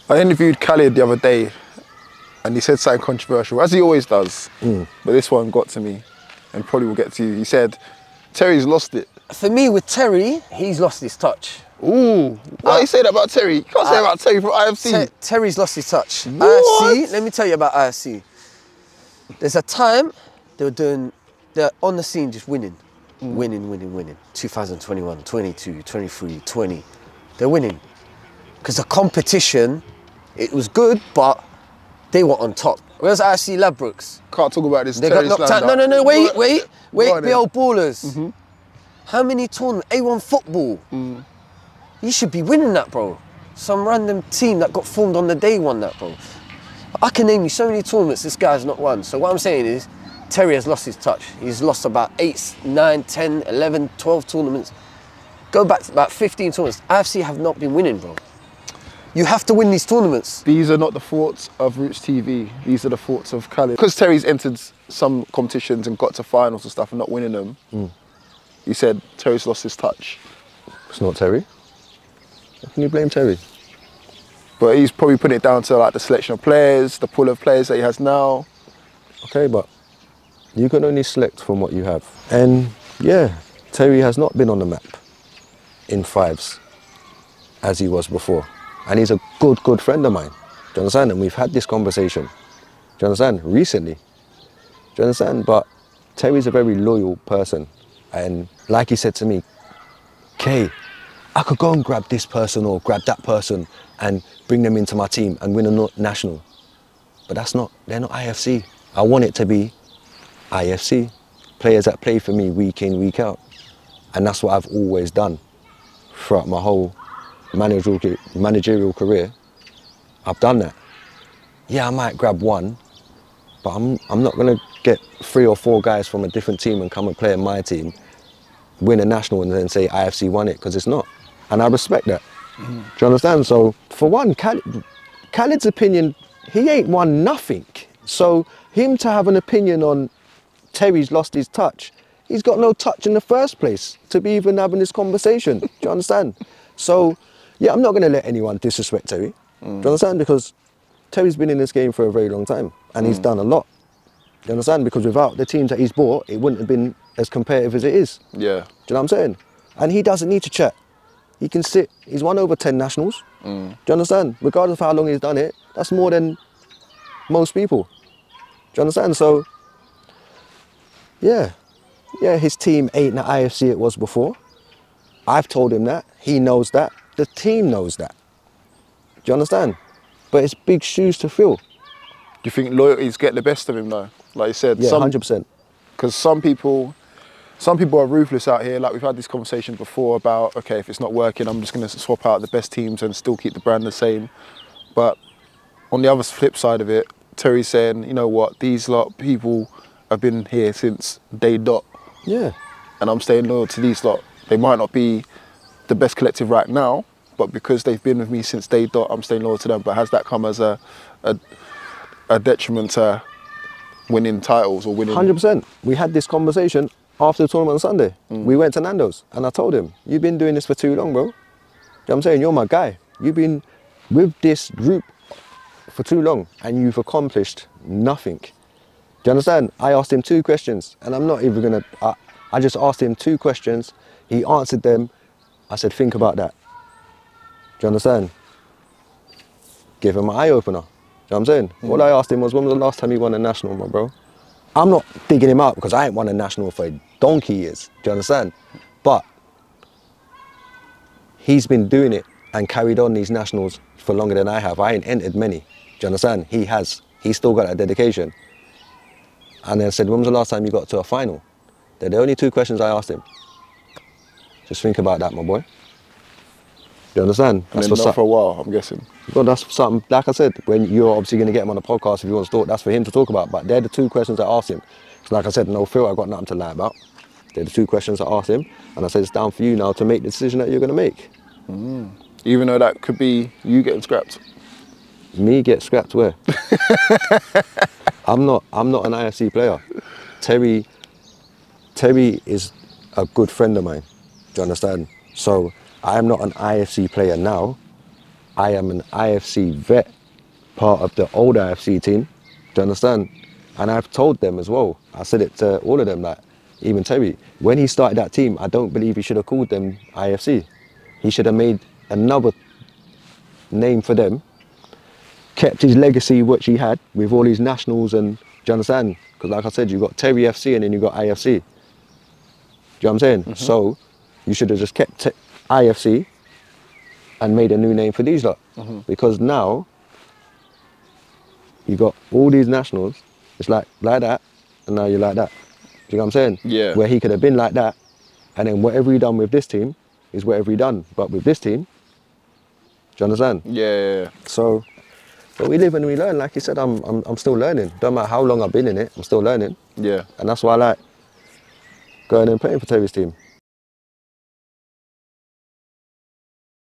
I interviewed Khaled the other day and he said something controversial, as he always does. But this one got to me and probably will get to you. He said, Terry's lost it. For me, with Terry, he's lost his touch. Ooh, why you say that about Terry? You can't say about Terry from IFC. Terry's lost his touch. What? IFC, let me tell you about IFC. There's a time they're on the scene just winning. Winning. 2021, 22, 23, 20. They're winning. Because the competition, it was good, but they were on top. Whereas IFC Ladbrokes. Can't talk about this. They got knocked out. No, wait, BL Ballers. How many tournaments? A1 football. You should be winning that, bro. Some random team that got formed on the day won that, bro. I can name you so many tournaments this guy's not won. So what I'm saying is, Terry has lost his touch. He's lost about 8, 9, 10, 11, 12 tournaments. Go back to about 15 tournaments. IFC have not been winning, bro. You have to win these tournaments. These are not the thoughts of Rootz TV. These are the thoughts of Khaled. Because Terry's entered some competitions and got to finals and stuff and not winning them, you said Terry's lost his touch. It's not Terry. How can you blame Terry? But he's probably putting it down to like the selection of players, the pool of players that he has now. Okay, but you can only select from what you have. And yeah, Terry has not been on the map in fives as he was before. And he's a good friend of mine. Do you understand? And we've had this conversation. Do you understand? Recently. Do you understand? But Terry's a very loyal person. And like he said to me, Kay, I could go and grab this person or grab that person and bring them into my team and win a national. But they're not IFC. I want it to be IFC. Players that play for me week in, week out. And that's what I've always done throughout my whole managerial career. I've done that. Yeah, I might grab one, but I'm not gonna get 3 or 4 guys from a different team and come and play in my team, win a national and then say IFC won it, because it's not. And I respect that. Do you understand? So for one, Khaled's opinion, he ain't won nothing. So him to have an opinion on Terry's lost his touch, he's got no touch in the first place to be even having this conversation. Do you understand? So yeah, I'm not going to let anyone disrespect Terry. Do you understand? Because Terry's been in this game for a very long time and he's done a lot. Do you understand? Because without the teams that he's bought, it wouldn't have been as competitive as it is. Yeah. Do you know what I'm saying? And he doesn't need to chat. He can sit. He's won over 10 nationals. Do you understand? Regardless of how long he's done it, that's more than most people. Do you understand? So, yeah, his team ain't the IFC it was before. I've told him that. He knows that. The team knows that. Do you understand? But it's big shoes to fill. Do you think loyalties get the best of him though? Like you said, yeah, 100%. Because some people are ruthless out here. Like we've had this conversation before about, okay, if it's not working, I'm just going to swap out the best teams and still keep the brand the same. But on the other flip side of it, Terry's saying, you know what, these lot people have been here since day dot. Yeah. And I'm staying loyal to these lot. They might not be the best collective right now, but because they've been with me since day dot, I'm staying loyal to them. But has that come as a detriment to winning titles or winning? 100%. We had this conversation after the tournament on Sunday. We went to Nando's and I told him, you've been doing this for too long, bro. You know what I'm saying? You're my guy. You've been with this group for too long and you've accomplished nothing. Do you understand? I asked him 2 questions and I'm not even gonna, I just asked him 2 questions. He answered them. I said, think about that. Do you understand? Give him an eye-opener. You know what I'm saying? All I asked him was, when was the last time you won a national, my bro? I'm not digging him out because I ain't won a national for donkey years. Do you understand? But he's been doing it and carried on these nationals for longer than I have. I ain't entered many. Do you understand? He has. He's still got that dedication. And then I said, when was the last time you got to a final? They're the only 2 questions I asked him. Just think about that, my boy. You understand? That's not for a while, I'm guessing. Well, that's something, like I said, when you're obviously going to get him on the podcast if you want to talk, that's for him to talk about. But they're the 2 questions I asked him. So like I said, no filter, I've got nothing to lie about. They're the 2 questions I asked him. And I said, it's down for you now to make the decision that you're going to make. Even though that could be you getting scrapped? Me get scrapped where? I'm not an IFC player. Terry is a good friend of mine. Do you understand? So I am not an IFC player now, I am an IFC vet, part of the old IFC team. Do you understand? And I've told them as well. I said it to all of them, like, even Terry, when he started that team, I don't believe he should have called them IFC. He should have made another name for them, kept his legacy, which he had, with all these nationals, and, do you understand? Because like I said, you got Terry FC and then you got IFC. Do you know what I'm saying? Mm-hmm. So you should have just kept IFC and made a new name for these lot. Mm-hmm. Because now you got all these nationals, it's like that, and now you're like that. Do you know what I'm saying? Yeah. Where he could have been like that, and then whatever he done with this team is whatever he done. But with this team, do you understand? Yeah. So, but we live and we learn. Like you said, I'm still learning. Don't matter how long I've been in it, I'm still learning. Yeah. And that's why I like going and playing for Terry's team.